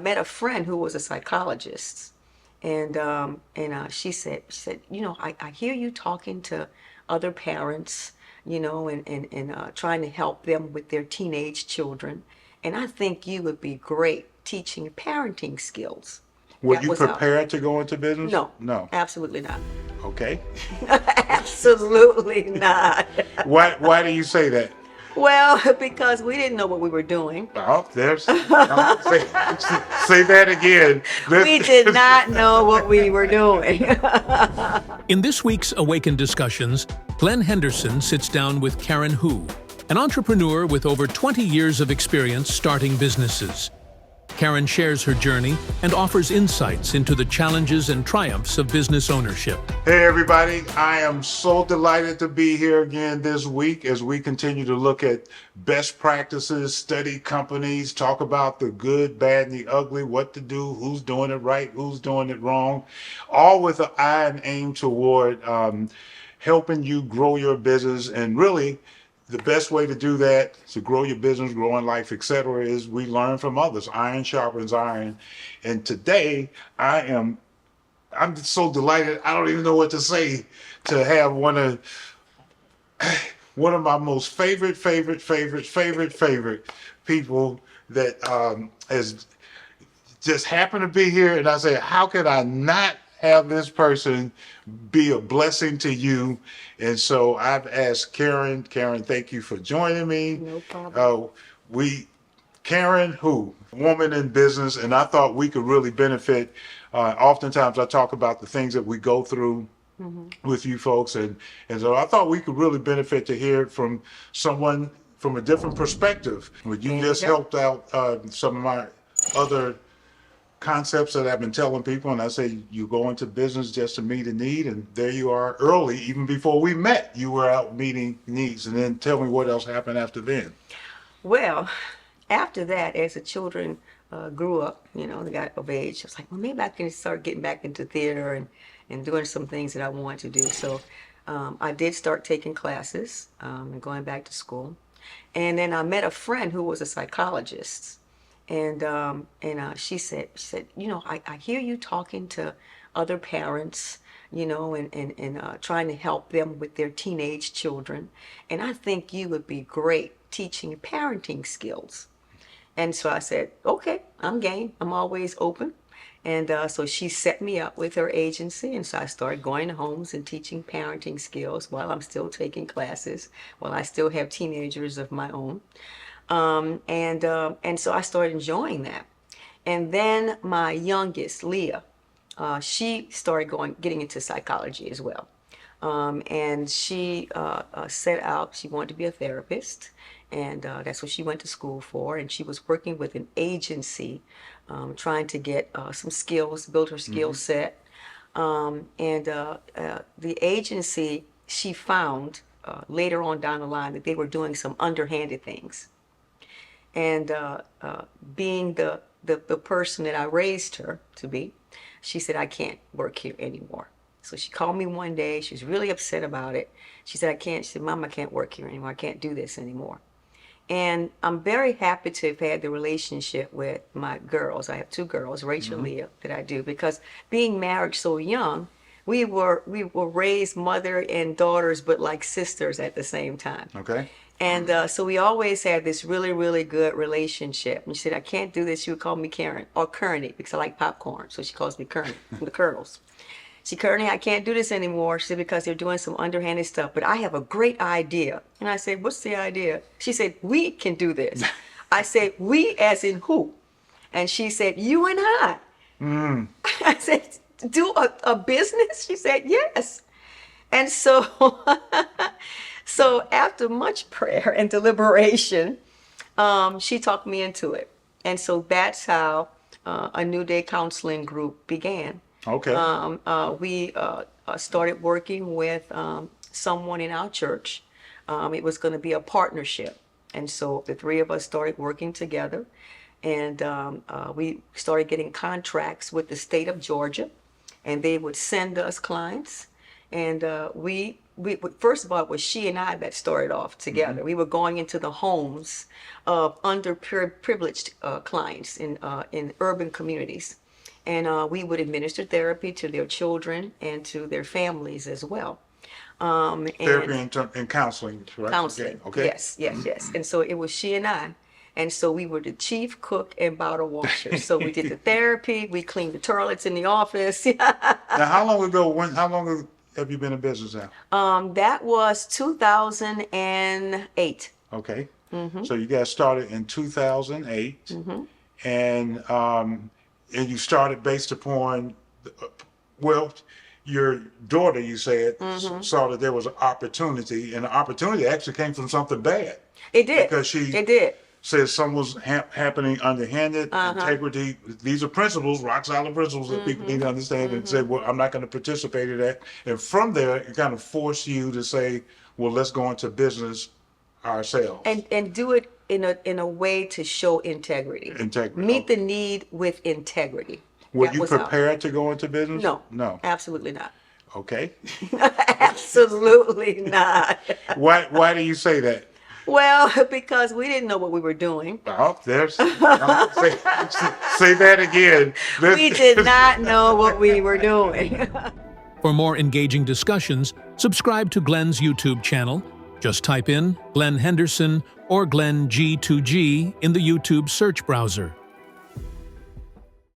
Met a friend who was a psychologist, and she said, I hear you talking to other parents, and trying to help them with their teenage children, and I think you would be great teaching parenting skills. Were That you was out. prepared to go into business? No, No. absolutely not. Okay. Absolutely not. Why do you say that? Well, because we didn't know what we were doing. Oh, say, say that again. We did not know what we were doing. In this week's Awaken Discussions, Glenn Henderson sits down with Karen Hu, an entrepreneur with over 20 years of experience starting businesses. Karen shares her journey and offers insights into the challenges and triumphs of business ownership. Hey everybody, I am so delighted to be here again this week as we continue to look at best practices, study companies, talk about the good, bad, and the ugly, what to do, who's doing it right, who's doing it wrong, all with an eye and aim toward helping you grow your business. And really, the best way to do that, to grow your business, grow in life, etc., is we learn from others. Iron sharpens iron. And today, I'm just so delighted. I don't even know what to say to have one of my most favorite people that has just happened to be here. And I say, how could I not have this person be a blessing to you? And so I've asked Karen. Karen, thank you for joining me. No problem. Karen Hu, woman in business, and I thought we could really benefit. Oftentimes I talk about the things that we go through with you folks, and so I thought we could really benefit to hear it from someone from a different perspective. You just helped out some of my other concepts that I've been telling people, and I say you go into business just to meet a need, and there you are early, even before we met, you were out meeting needs. And then tell me what else happened after then. Well, after that, as the children grew up, they got of age, I was like, well, maybe I can start getting back into theater and doing some things that I want to do. So I did start taking classes and going back to school. And then I met a friend who was a psychologist. And she said, I hear you talking to other parents, and trying to help them with their teenage children. And I think you would be great teaching parenting skills. And so I said, okay, I'm game. I'm always open. And so she set me up with her agency. And so I started going to homes and teaching parenting skills while I'm still taking classes, while I still have teenagers of my own. And so I started enjoying that. And then my youngest, Leah, she started getting into psychology as well. And she set out, she wanted to be a therapist, and that's what she went to school for. And she was working with an agency, trying to get some skills, build her skill set. The agency, she found later on down the line that they were doing some underhanded things. And being the person that I raised her to be, she said, I can't work here anymore. So she called me one day. She was really upset about it. She said, she said, Mom, I can't work here anymore. I can't do this anymore. And I'm very happy to have had the relationship with my girls. I have two girls, Rachel and Leah, that I do, because being married so young, we were raised mother and daughters, but like sisters at the same time. Okay. And so we always had this really, really good relationship. And she said, I can't do this. She would call me Karen, or Kearney, because I like popcorn. So she calls me Kearney, from the Colonels. She said, Kearney, I can't do this anymore. She said, because they're doing some underhanded stuff. But I have a great idea. And I said, what's the idea? She said, we can do this. I said, we as in who? And she said, you and I. I said, do a business? She said, yes. And so... So after much prayer and deliberation, she talked me into it. And so that's how a New Day Counseling group began. Okay. We started working with someone in our church. It was going to be a partnership. And so the three of us started working together. And we started getting contracts with the state of Georgia. And they would send us clients. And we first of all, it was she and I that started off together. We were going into the homes of underprivileged clients in urban communities, and we would administer therapy to their children and to their families as well. Therapy and counseling, right? Counseling. Okay. Yes, yes, yes. And so it was she and I. And so we were the chief cook and bottle washer. So we did the therapy, we cleaned the toilets in the office. Now, how long ago, how long have you been in business now? That was 2008. Okay. So you guys started in 2008, and you started based upon, well, your daughter, you said, saw that there was an opportunity, and the opportunity actually came from something bad. It did. Because it did. says something was happening underhanded, integrity. These are principles, rock solid principles that people need to understand, and say, well, I'm not going to participate in that. And from there, it kind of forced you to say, well, let's go into business ourselves. And do it in a way to show integrity. Integrity. Meet the need with integrity. Were That you was our- prepared to go into business? No. No. Absolutely not. Okay. Absolutely not. Why do you say that? Well, because we didn't know what we were doing. Oh, there's say that again. We did not know what we were doing. For more engaging discussions, subscribe to Glenn's YouTube channel. Just type in Glenn Henderson or Glenn G2G in the YouTube search browser.